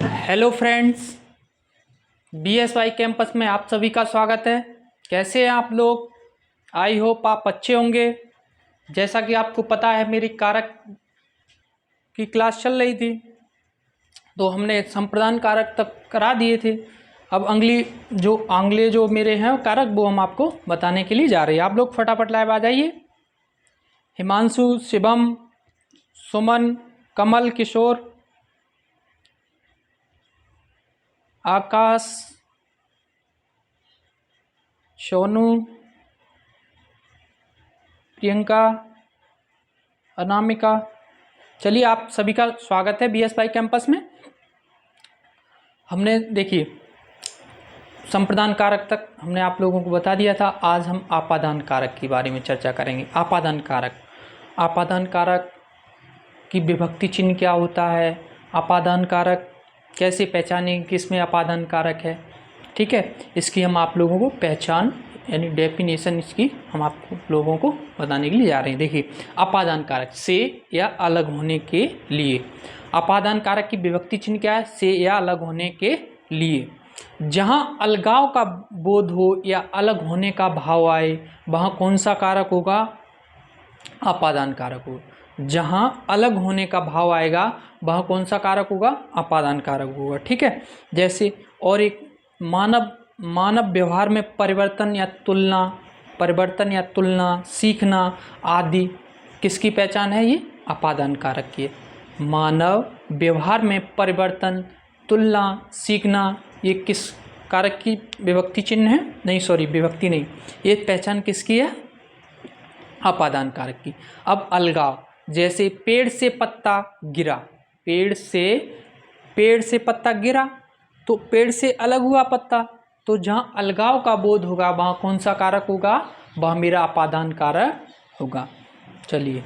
Hello friends, BSY campus में आप सभी का स्वागत है। कैसे हैं आप लोग? आई होप आप अच्छे होंगे। जैसा कि आपको पता है, मेरी कारक की क्लास चल रही थी, तो हमने संप्रदान कारक तक करा दिए थे। अब आंगले जो मेरे हैं कारक, वो हम आपको बताने के लिए जा रहे हैं। आप लोग फटाफट लाइव आ जाइए। हिमांशु, शिवम, सुमन, कमल, किशोर, आकाश, सोनू, प्रियंका, अनामिका। चलिए, आप सभी का स्वागत है BSY कैंपस में। हमने देखिए संप्रदान कारक तक हमने आप लोगों को बता दिया था। आज हम आपादान कारक के बारे में चर्चा करेंगे। आपादान कारक की विभक्ति चिन्ह क्या होता है, आपादान कारक कैसे पहचानेंगे किसमें आपादान कारक है। ठीक है, इसकी हम आप लोगों को पहचान यानी डेफिनेशन इसकी हम आप लोगों को बताने के लिए जा रहे हैं। देखिए, आपादान कारक से या अलग होने के लिए। आपादान कारक की विभक्ति चिन्ह क्या है? से या अलग होने के लिए। जहाँ अलगाव का बोध हो या अलग होने का भाव आए, वहाँ कौन सा कारक होगा? आपादान कारक होगा। जहाँ अलग होने का भाव आएगा, वह कौन सा कारक होगा? आपादान कारक होगा। ठीक है, जैसे और एक मानव व्यवहार में परिवर्तन या तुलना, सीखना आदि किसकी पहचान है? ये आपादान कारक की है। मानव व्यवहार में परिवर्तन, तुलना, सीखना, ये किस कारक की विभक्ति चिन्ह है? विभक्ति नहीं, ये पहचान किसकी है? आपादान कारक की। अब अलगाव, जैसे पेड़ से पत्ता गिरा, पेड़ से पत्ता गिरा, तो पेड़ से अलग हुआ पत्ता, तो जहाँ अलगाव का बोध होगा वहाँ कौन सा कारक होगा? वह मेरा आपादान कारक होगा। चलिए,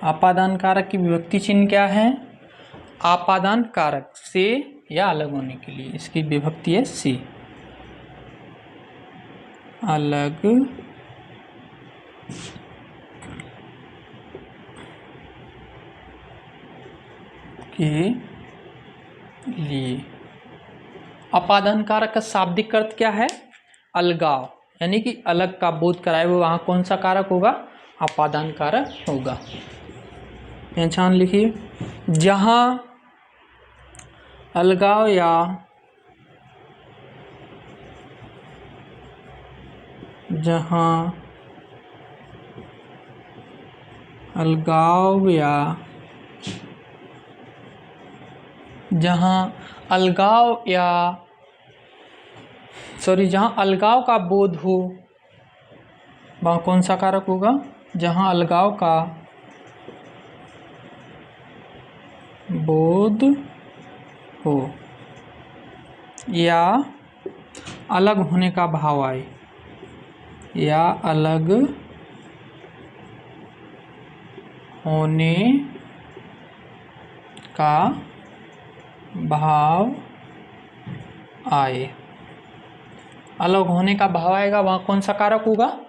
आपादान कारक की विभक्ति चिन्ह क्या है? आपादान कारक से या अलग होने के लिए, इसकी विभक्ति है से, अलग के लिए। आपादान कारक का शाब्दिक अर्थ क्या है? अलगाव, यानी कि अलग का बोध कराए हुए, वहाँ कौन सा कारक होगा? आपादान कारक होगा। पहचान लिखिए, जहाँ अलगाव जहाँ अलगाव का बोध हो, वहाँ कौन सा कारक होगा? जहाँ अलगाव का बोध हो या अलग होने का भाव आए, या अलग होने का भाव आए, अलग होने का भाव आएगा, वहाँ कौन सा कारक होगा?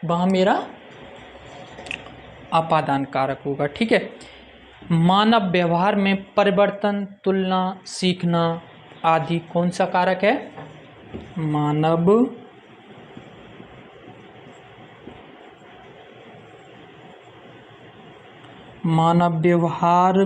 वहाँ मेरा आपादान कारक होगा। ठीक है, मानव व्यवहार में परिवर्तन, तुलना, सीखना आदि कौन सा कारक है? मानव व्यवहार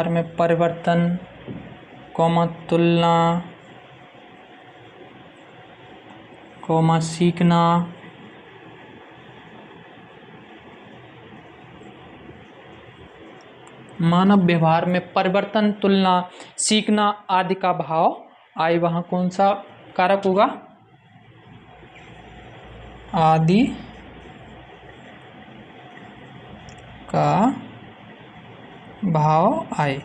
में परिवर्तन, तुलना, सीखना मानव व्यवहार में परिवर्तन, तुलना, सीखना आदि का भाव आए, वहाँ कौन सा कारक होगा? आदि का भाव आए।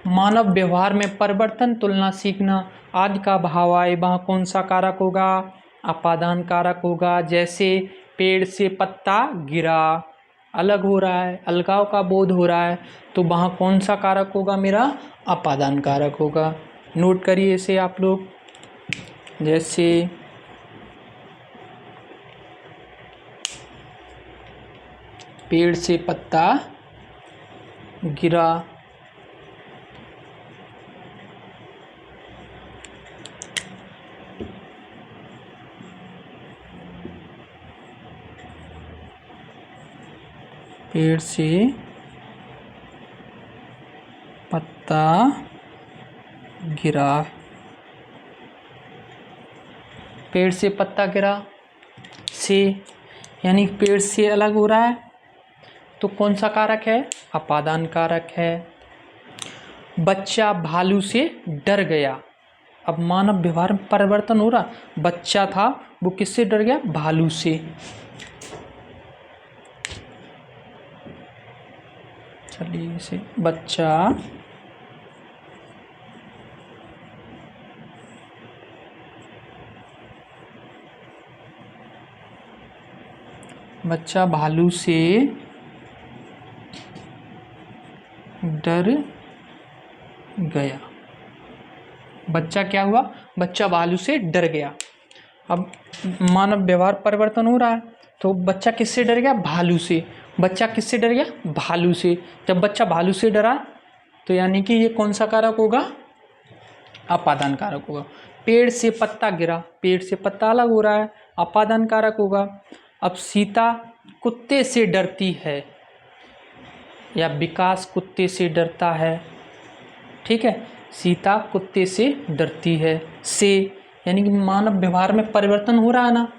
मानव व्यवहार में परिवर्तन, तुलना, सीखना आदि का भाव आए, वहाँ कौन सा कारक होगा? अपादान कारक होगा। जैसे पेड़ से पत्ता गिरा, अलग हो रहा है, अलगाव का बोध हो रहा है, तो वहाँ कौन सा कारक होगा? मेरा अपादान कारक होगा। नोट करिए इसे आप लोग। जैसे पेड़ से पत्ता गिरा, पेड़ से पत्ता गिरा, पेड़ से पत्ता गिरा से यानी पेड़ से अलग हो रहा है, तो कौन सा कारक है? अपादान कारक है। बच्चा भालू से डर गया। अब मानव व्यवहार में परिवर्तन हो रहा, बच्चा था वो किससे डर गया? भालू से। चलिए इसे बच्चा भालू से डर गया। बच्चा क्या हुआ? बच्चा भालू से डर गया। अब मानव व्यवहार परिवर्तन हो रहा है, तो बच्चा किससे डर गया? भालू से। बच्चा किससे डर गया? भालू से। जब बच्चा भालू से डरा तो यानी कि ये कौन सा कारक होगा? अपादान कारक होगा। पेड़ से पत्ता गिरा, पेड़ से पत्ता अलग हो रहा है, अपादान कारक होगा। अब सीता कुत्ते से डरती है, या विकास कुत्ते से डरता है, ठीक है। सीता कुत्ते से डरती है से यानी कि मानव व्यवहार में परिवर्तन हो रहा है ना,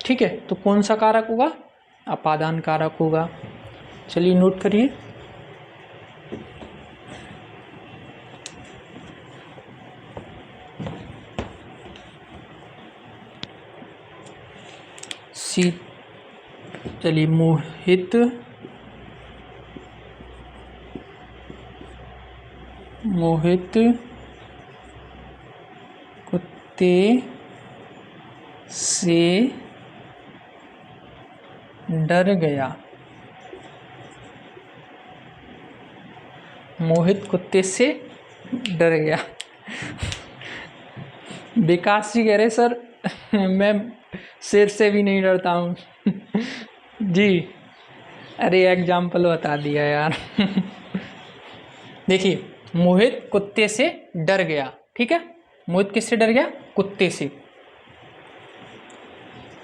ठीक है, तो कौन सा कारक होगा? अपादान कारक होगा। चलिए नोट करिए। चलिए मोहित कुत्ते से डर गया। मोहित कुत्ते से डर गया। विकास जी कह रहे सर मैं शेर से भी नहीं डरता हूँ। जी अरे एग्जाम्पल बता दिया यार। देखिए मोहित कुत्ते से डर गया, ठीक है। मोहित किससे डर गया? कुत्ते से।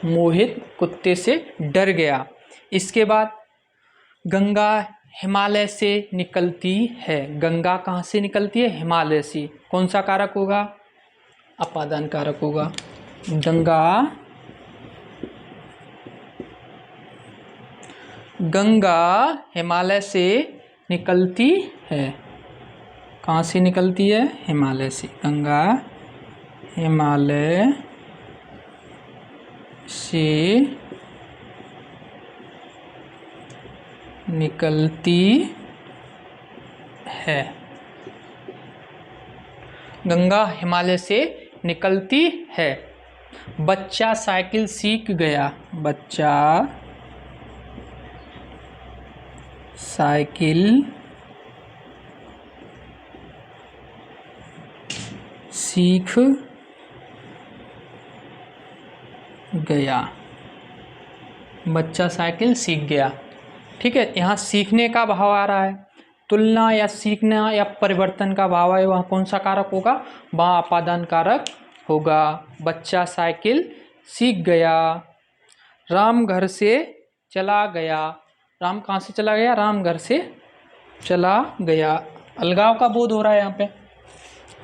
मोहित कुत्ते से डर गया। इसके बाद गंगा हिमालय से निकलती है। गंगा कहाँ से निकलती है? हिमालय से। कौन सा कारक होगा? अपादान कारक होगा। गंगा हिमालय से निकलती है। कहाँ से निकलती है? हिमालय से। गंगा हिमालय से निकलती है। गंगा हिमालय से निकलती है। बच्चा साइकिल सीख गया। बच्चा साइकिल सीख गया। बच्चा साइकिल सीख गया, ठीक है। यहाँ सीखने का भाव आ रहा है। तुलना या सीखना या परिवर्तन का भाव है, वहाँ कौन सा कारक होगा? वहाँ अपादान कारक होगा। बच्चा साइकिल सीख गया। राम घर से चला गया। राम कहाँ से चला गया? राम घर से चला गया। अलगाव का बोध हो रहा है यहाँ पे।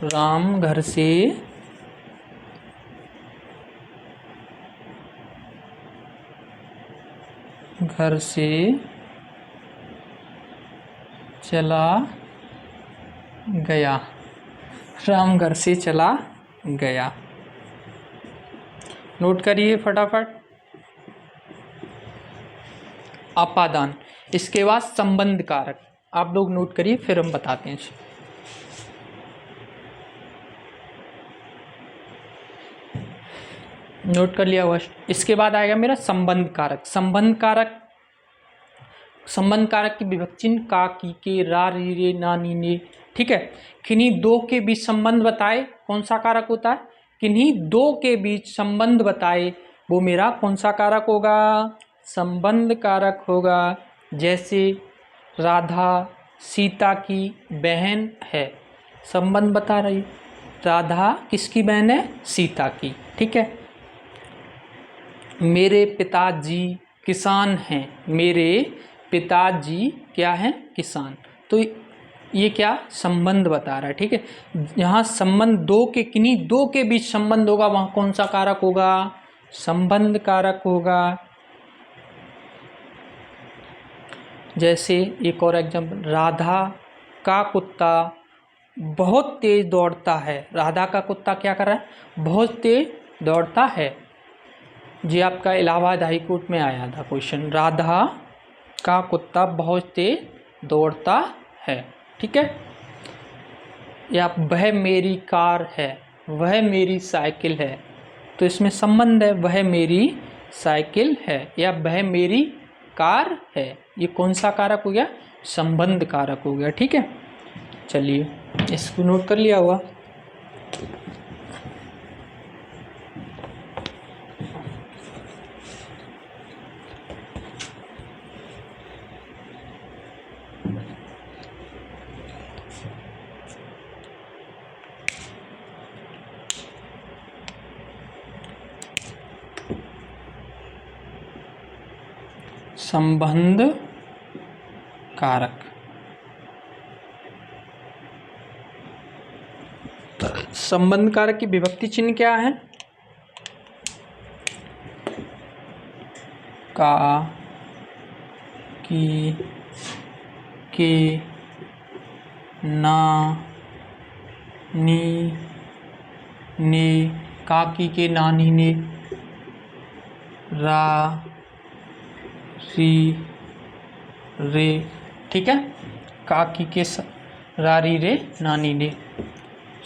राम घर से चला गया। राम घर से चला गया। नोट करिए फटाफट। अपादान। इसके बाद संबंध कारक आप लोग नोट करिए, फिर हम बताते हैं। नोट कर लिया हुआ। इसके बाद आएगा मेरा संबंध कारक। संबंध कारक की विभक्ति चिन्ह का, की, के, रा, री, रे, ना, नी, ने। ठीक है, किन्हीं दो के बीच संबंध बताए, कौन सा कारक होता है? किन्हीं दो के बीच संबंध बताए, वो मेरा कौन सा कारक होगा? संबंध कारक होगा। जैसे राधा सीता की बहन है, संबंध बता रही, राधा किसकी बहन है? सीता की। ठीक है, मेरे पिताजी किसान हैं, मेरे पिताजी क्या हैं? किसान। तो ये क्या संबंध बता रहा है। ठीक है, यहाँ संबंध दो के, किन्हीं दो के बीच संबंध होगा, वहाँ कौन सा कारक होगा? संबंध कारक होगा। जैसे एक और एग्जाम्पल, राधा का कुत्ता बहुत तेज दौड़ता है। राधा का कुत्ता क्या कर रहा है? बहुत तेज दौड़ता है। जी आपका इलाहाबाद हाई कोर्ट में आया था क्वेश्चन, राधा का कुत्ता बहुत तेज दौड़ता है। ठीक है, या वह मेरी कार है, वह मेरी साइकिल है। तो इसमें संबंध है, वह मेरी साइकिल है या वह मेरी कार है। ये कौन सा कारक हो गया? संबंध कारक हो गया। ठीक है, चलिए इसको नोट कर लिया हुआ। संबंध कारक। संबंध कारक की विभक्ति चिन्ह क्या है? का, की, के, ना, नी, ने, का, की, के, ना, नी, ने, रा, री, रे। ठीक है, का, की, के, रा, री, रे, ना, नी, ने।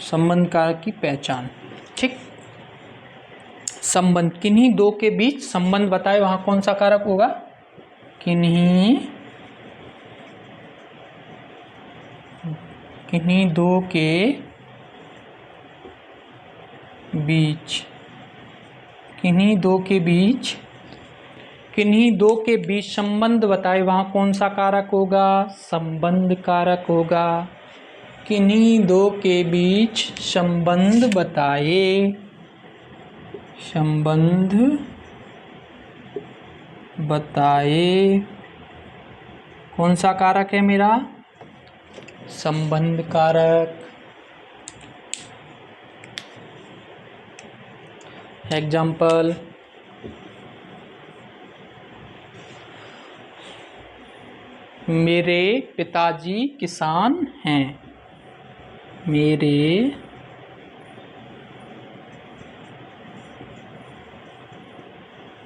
संबंध कारक की पहचान। ठीक, संबंध, किन्हीं दो के बीच संबंध बताए, वहां कौन सा कारक होगा? किन्हीं दो के बीच, किन्हीं दो के बीच, किन्हीं दो के बीच संबंध बताए, वहां कौन सा कारक होगा? संबंध कारक होगा। किन्हीं दो के बीच संबंध बताए, संबंध बताए, कौन सा कारक है मेरा? संबंध कारक। एग्जाम्पल, मेरे पिताजी किसान हैं, मेरे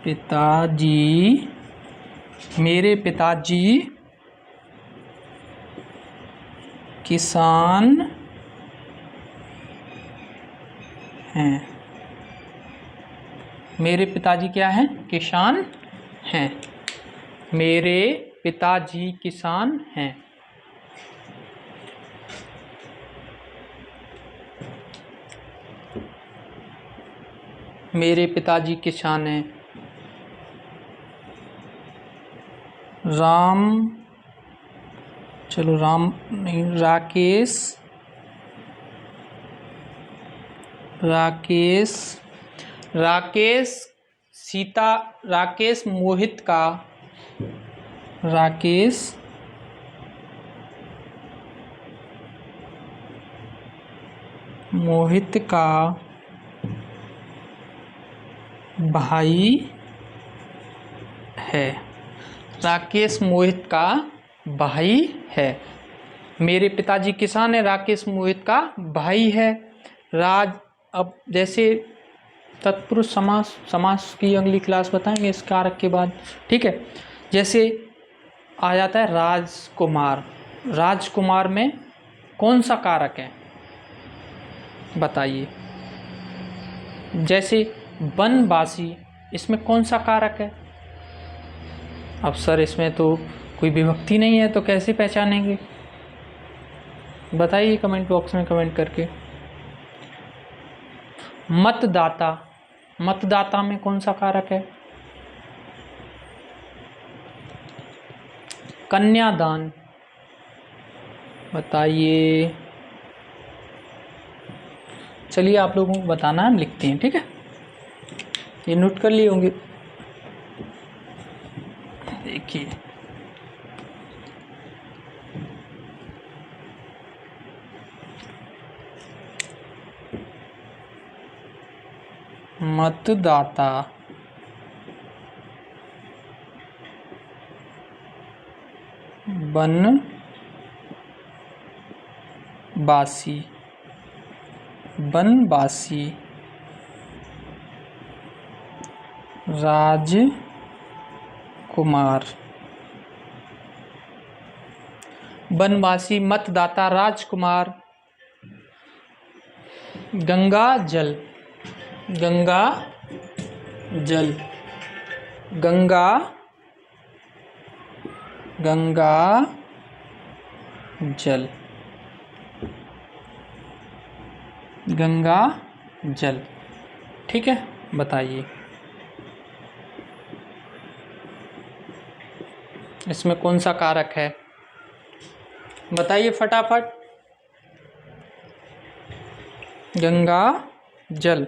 पिताजी किसान हैं, मेरे पिताजी क्या हैं? किसान हैं, मेरे पिताजी किसान हैं। मेरे पिताजी किसान हैं। राम, चलो राम नहीं, राकेश, राकेश, राकेश सीता, राकेश मोहित का, राकेश मोहित का भाई है, राकेश मोहित का भाई है। मेरे पिताजी किसान है, राकेश मोहित का भाई है। राज, अब जैसे तत्पुरुष समास, समास की अगली क्लास बताएंगे इस कारक के बाद। ठीक है, जैसे आ जाता है राजकुमार, राजकुमार में कौन सा कारक है बताइए? जैसे बनवासी, इसमें कौन सा कारक है? अब सर इसमें तो कोई विभक्ति नहीं है, तो कैसे पहचानेंगे? बताइए कमेंट बॉक्स में कमेंट करके। मतदाता, मतदाता में कौन सा कारक है? कन्यादान, बताइए। चलिए आप लोगों को बताना है, हम लिखते हैं, ठीक है? ये नोट कर लिए होंगे। देखिए मतदाता, बनवासी, बनवासी, राजकुमार, बनवासी, मतदाता, राजकुमार, गंगा जल, गंगा जल, गंगा, गंगा जल, गंगा जल, ठीक है? बताइए इसमें कौन सा कारक है? बताइए फटाफट। गंगा जल।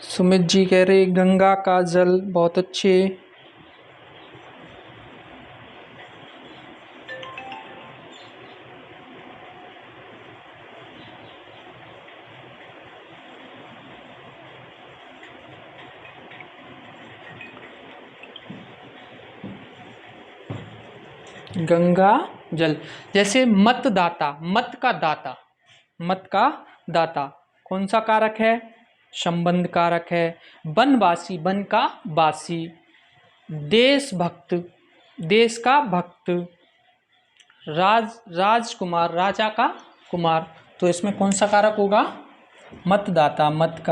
सुमित जी कह रहे गंगा का जल, बहुत अच्छे। गंगा जल। जैसे मतदाता, मत का दाता, मत का दाता कौन सा कारक है? संबंध कारक है। बनवासी, बन का वासी, देशभक्त, देश का भक्त, राजकुमार, राजा का कुमार, तो इसमें कौन सा कारक होगा? मतदाता, मत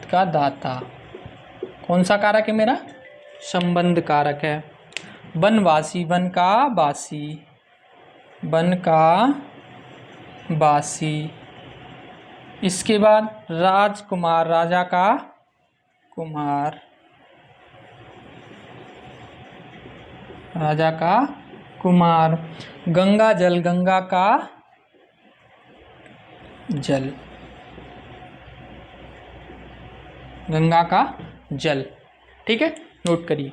का दाता। कौन सा कारक है मेरा? संबंध कारक है। बनवासी, बन का वासी, बन का वासी। इसके बाद राजकुमार, राजा का कुमार, राजा का कुमार। गंगा जल, गंगा का जल, गंगा का जल, ठीक है? नोट करिए।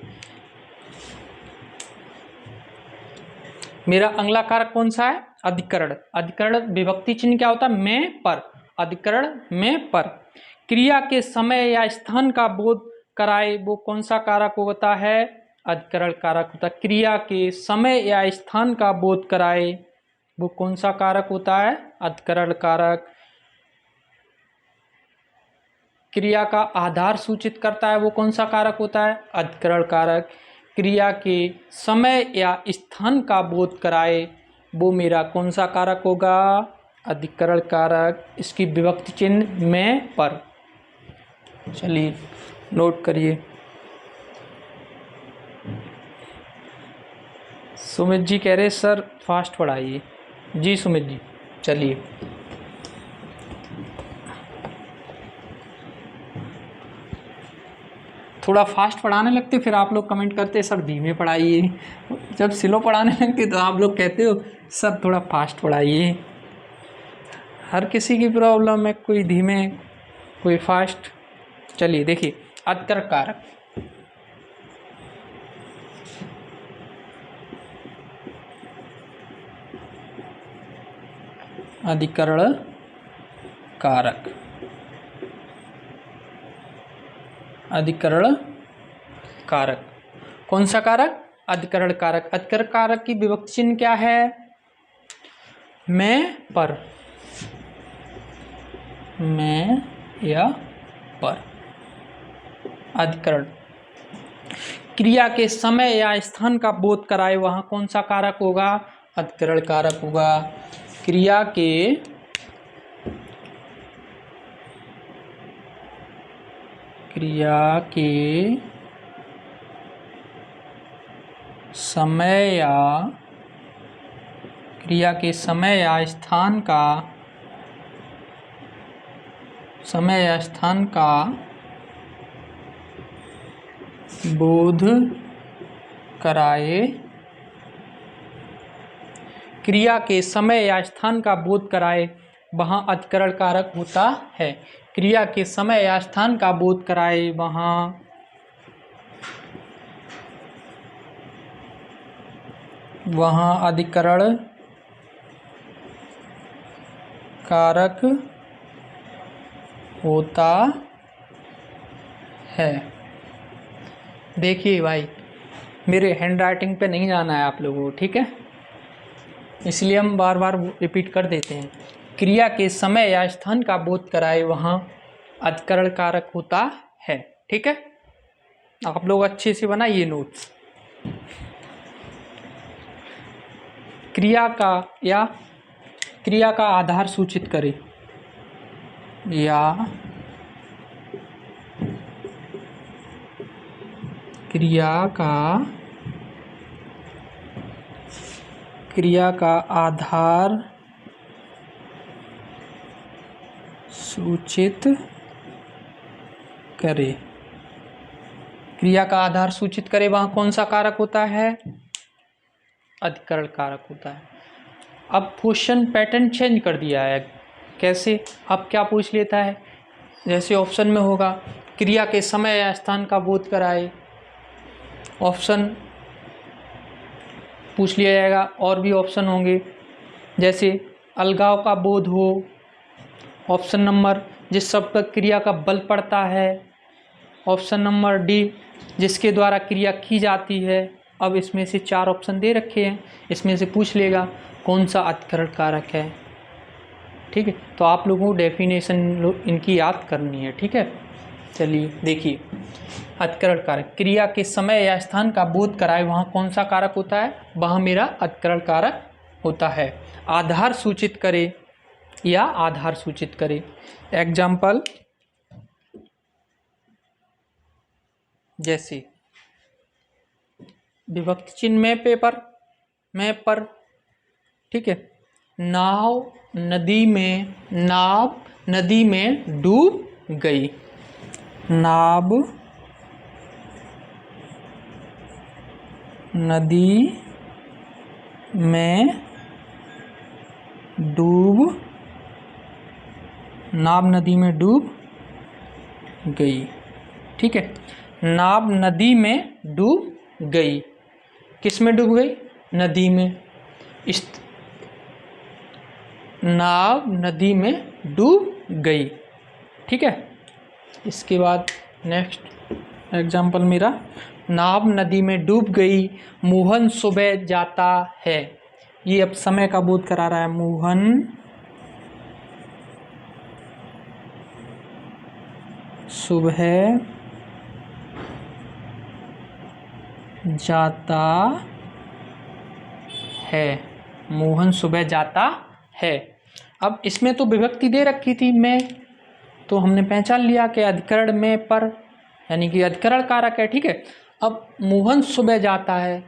मेरा अगला कारक कौन सा है? अधिकरण। अधिकरण विभक्ति चिन्ह क्या होता है? में, पर। अधिकरण में, पर। क्रिया के समय या स्थान का बोध कराए, वो कौन सा कारक होता है? अधिकरण कारक होता है। क्रिया के समय या स्थान का बोध कराए, वो कौन सा कारक होता है? अधिकरण कारक। क्रिया का आधार सूचित करता है, वो कौन सा कारक होता है? अधिकरण कारक। क्रिया के समय या स्थान का बोध कराए, वो मेरा कौन सा कारक होगा? अधिकरण कारक। इसकी विभक्ति चिन्ह में, पर। चलिए नोट करिए। सुमित जी कह रहे सर फास्ट पढ़ाइए। जी सुमित जी, चलिए। थोड़ा फास्ट पढ़ाने लगते फिर आप लोग कमेंट करते सर धीमे पढ़ाइए। जब स्लो पढ़ाने लगते तो आप लोग कहते हो सर थोड़ा फास्ट पढ़ाइए। हर किसी की प्रॉब्लम है, कोई धीमे कोई फास्ट। चलिए देखिए, अधिकरण कारक। अधिकरण कारक, अधिकरण कारक। कौन सा कारक? अधिकरण कारक। अधिकरण कारक की विभक्ति चिन्ह क्या है? में, पर। में या पर। अधिकरण। क्रिया के समय या स्थान का बोध कराए, वहां कौन सा कारक होगा? अधिकरण कारक होगा। क्रिया के समय या स्थान का बोध कराए। क्रिया के समय या स्थान का बोध कराए वहाँ अधिकरण कारक होता है। क्रिया के समय या स्थान का बोध कराए वहाँ अधिकरण कारक होता है। देखिए भाई, मेरे हैंड राइटिंग पे नहीं जाना है आप लोगों को, ठीक है, इसलिए हम बार बार रिपीट कर देते हैं। क्रिया के समय या स्थान का बोध कराए वहाँ अधिकरण कारक होता है। ठीक है, आप लोग अच्छे से बनाइए नोट्स। क्रिया का आधार सूचित करें या क्रिया का आधार सूचित करे। क्रिया का आधार सूचित करे वहाँ कौन सा कारक होता है? अधिकरण कारक होता है। अब क्वेश्चन पैटर्न चेंज कर दिया है। कैसे? अब क्या पूछ लेता है, जैसे ऑप्शन में होगा क्रिया के समय या स्थान का बोध कराए, ऑप्शन पूछ लिया जाएगा। और भी ऑप्शन होंगे, जैसे अलगाव का बोध हो, ऑप्शन नंबर जिस शब्द पर क्रिया का बल पड़ता है, ऑप्शन नंबर डी जिसके द्वारा क्रिया की जाती है। अब इसमें से 4 ऑप्शन दे रखे हैं, इसमें से पूछ लेगा कौन सा अधिकरण कारक है। ठीक है, तो आप लोगों को डेफिनेशन इनकी याद करनी है। ठीक है, चलिए देखिए, अधिकरण कारक क्रिया के समय या स्थान का बोध कराए वहाँ कौन सा कारक होता है? वहाँ मेरा अधिकरण कारक होता है। आधार सूचित करे या आधार सूचित करे। एग्जाम्पल जैसे विभक्ति चिन्ह में पर, ठीक है, नाव नदी में डूब गई। नाव नदी में डूब गई। ठीक है, नाव नदी में डूब गई। किस में डूब गई? नदी में। नाव नदी में डूब गई। ठीक है, इसके बाद नेक्स्ट एग्जाम्पल मेरा, नाव नदी में डूब गई, मोहन सुबह जाता है। ये अब समय का बोध करा रहा है। मोहन सुबह जाता है। मोहन सुबह जाता है। अब इसमें तो विभक्ति दे रखी थी में, तो हमने पहचान लिया कि अधिकरण में पर यानी कि अधिकरण कारक है। ठीक है, अब मोहन सुबह जाता है।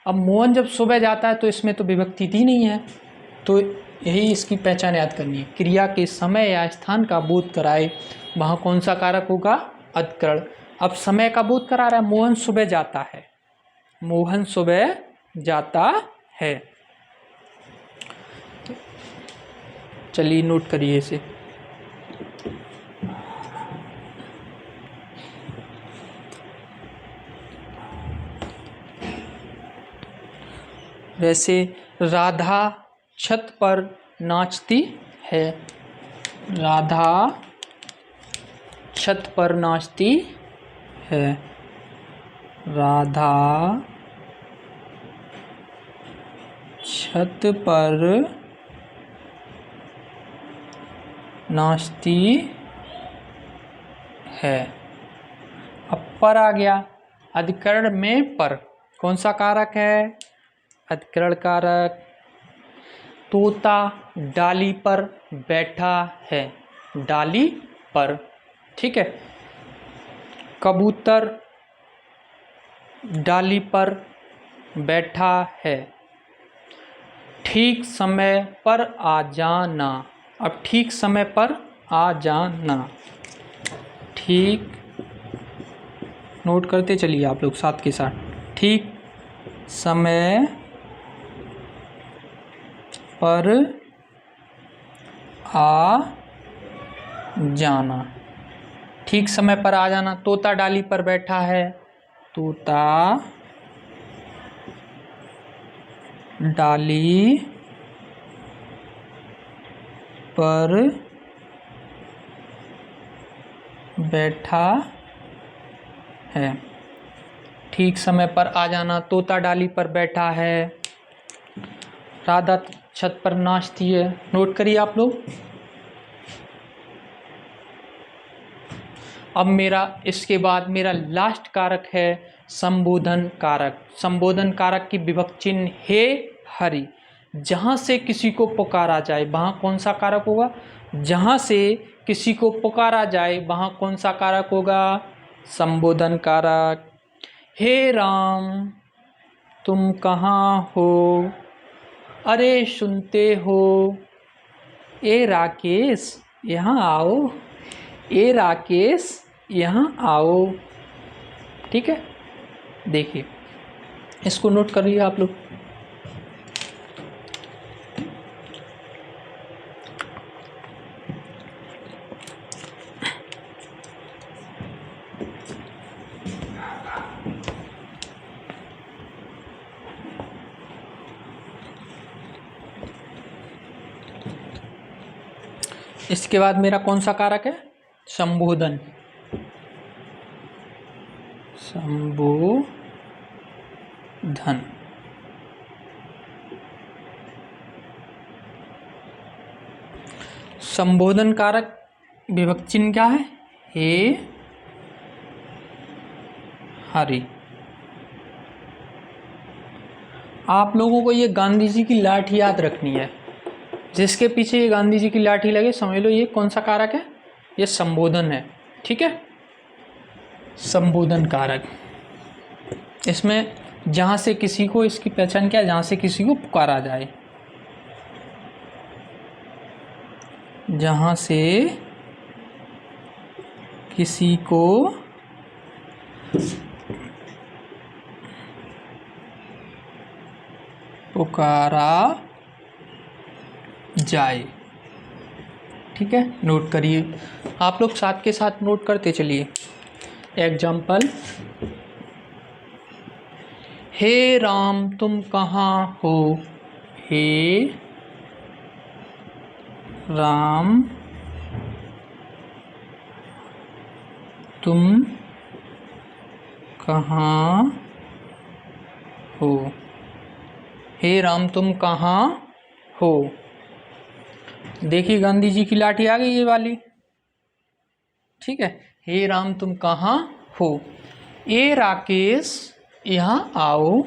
अब मोहन जब सुबह जाता है तो इसमें तो विभक्ति दी नहीं है, तो यही इसकी पहचान याद करनी है। क्रिया के समय या स्थान का बोध कराए वहाँ कौन सा कारक होगा? अधिकरण। अब समय का बोध करा रहा है, मोहन सुबह जाता है। मोहन सुबह जाता है। चलिए नोट करिए इसे। वैसे राधा छत पर नाचती है। राधा छत पर नाचती है। राधा छत पर नाचती है। अब पर आ गया, अधिकरण में पर कौन सा कारक है? अधिकरण कारक। तोता डाली पर बैठा है, डाली पर, ठीक है। कबूतर डाली पर बैठा है, ठीक समय पर आ जाना। अब ठीक समय पर आ जाना, ठीक, नोट करते चलिए आप लोग साथ के साथ, ठीक समय पर आ जाना, ठीक समय पर आ जाना। तोता डाली पर बैठा है, तोता डाली पर बैठा है, ठीक समय पर आ जाना। तोता डाली पर बैठा है। राधा छत पर नाचती है, नोट करिए आप लोग। अब मेरा इसके बाद मेरा लास्ट कारक है संबोधन कारक। संबोधन कारक की विभक्ति चिन्ह हे हरि। जहाँ से किसी को पुकारा जाए वहाँ कौन सा कारक होगा? जहाँ से किसी को पुकारा जाए वहाँ कौन सा कारक होगा? संबोधन कारक। हे राम तुम कहाँ हो? अरे सुनते हो? ए राकेश यहाँ आओ। ए राकेश यहाँ आओ। ठीक है, देखिए इसको नोट कर लिया आप लोग। इसके बाद मेरा कौन सा कारक है? संबोधन। संबोधन। संबोधन कारक विभक्ति चिन्ह क्या है? हे हरि। आप लोगों को ये गांधी जी की लाठी याद रखनी है। जिसके पीछे ये गांधी जी की लाठी लगे समझ लो ये कौन सा कारक है? ये संबोधन है। ठीक है, संबोधन कारक। इसमें जहाँ से किसी को, इसकी पहचान क्या है? जहाँ से किसी को पुकारा जाए, जहाँ से किसी को पुकारा जाए। ठीक है, नोट करिए आप लोग साथ के साथ, नोट करते चलिए। एग्जाम्पल, हे राम तुम कहाँ हो? हे राम तुम कहाँ हो? हे राम तुम कहाँ हो? देखिए गांधी जी की लाठी आ गई ये वाली। ठीक है, हे राम तुम कहाँ हो? ए राकेश यहाँ आओ।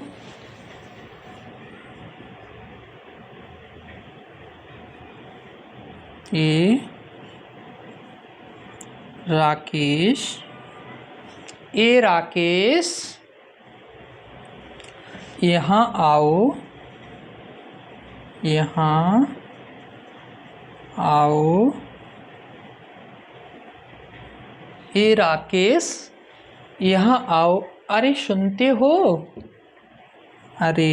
ए राकेश, ए राकेश यहाँ आओ, यहाँ आओ। ए राकेश यहाँ आओ। अरे सुनते हो? अरे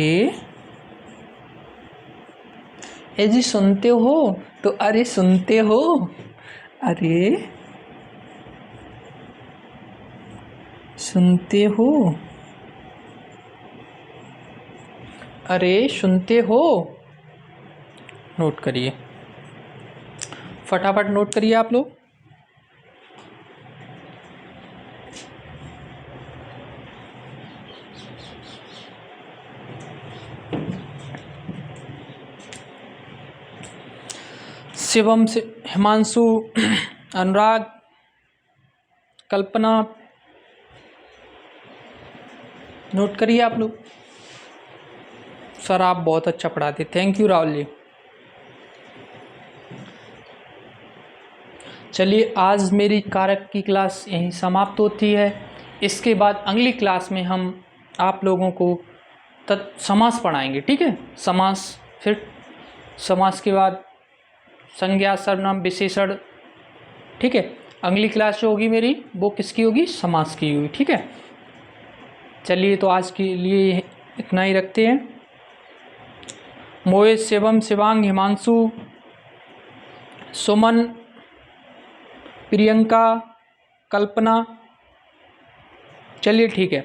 ए जी सुनते हो? तो अरे सुनते हो? अरे सुनते हो? अरे सुनते हो? नोट करिए, फटाफट नोट करिए आप लोग। शिवम से हिमांशु, अनुराग, कल्पना, नोट करिए आप लोग। सर आप बहुत अच्छा पढ़ाते, थैंक यू राहुल जी। चलिए, आज मेरी कारक की क्लास यहीं समाप्त होती है। इसके बाद अगली क्लास में हम आप लोगों को समास पढ़ाएंगे, ठीक है। समास, फिर समास के बाद संज्ञा, सर्वनाम, विशेषण, ठीक है। अगली क्लास जो होगी मेरी वो किसकी होगी? समास की होगी, ठीक है। चलिए, तो आज के लिए इतना ही रखते हैं। मोहित, शिवम, शिवांग, हिमांशु, सुमन, प्रियंका, कल्पना। चलिए, ठीक है,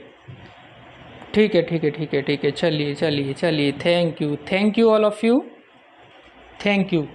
ठीक है, ठीक है, ठीक है, ठीक है। चलिए चलिए चलिए, thank you all of you, thank you.